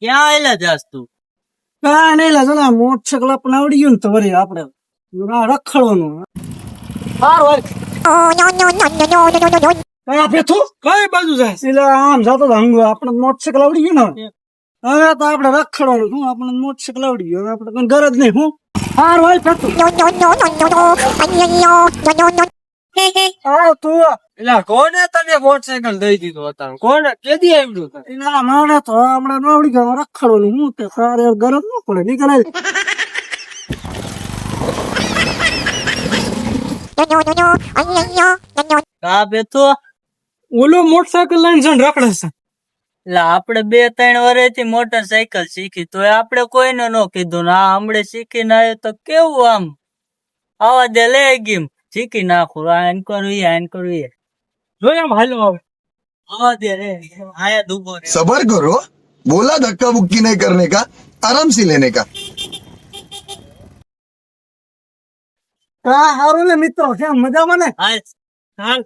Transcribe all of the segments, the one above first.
ક્યાં આવેલા જાસ તું? કાંઈ નહીં લાગે ને મોટરસાયકલ આપણને આવડી ગયું ને તો વળી આપણે રખડવાનું સારું કયા પેથું કઈ બાજુ જાય એટલે આમ જતો હતો હંગો આપણે મોટરસાયકલ આવડી ગયું ને હવે તો આપણે રખડવાનું શું આપણે મોટરસાયકલ આવડી ગયું આપણે કોઈ ગરજ નહીં હું સારું હાલ પેથું તું એટલે કોને તને મોટરસાયકલ દઈ દીધું હતા? કોને કેદી આવ્યું હતું? એના માણે તો આપણે આવડી ગયું રખડવાનું હું તે સારે ગરજ ન પડે નીકળે કા બેઠો? ઓલો મોટરસાયકલ લઈને જણ રખડે છે એટલે આપણે 2-3 વર્ષથી મોટરસાયકલ શીખી તો આપણે કોઈને ન કીધું ને આ હમણે શીખીને આવ્યો તો કેવું આમ આવા દે લે ગીમ શીખી નાખું આન કરવી જોઈએ આમ હાલો આવે આવા દે રે આયા દુબો રે सबर करो बोला धक्का मुक्की नहीं करने का आराम से लेने का હા સારું ને મિત્રો કેમ મજામાં ને હાલ હાલ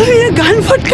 ये गान फट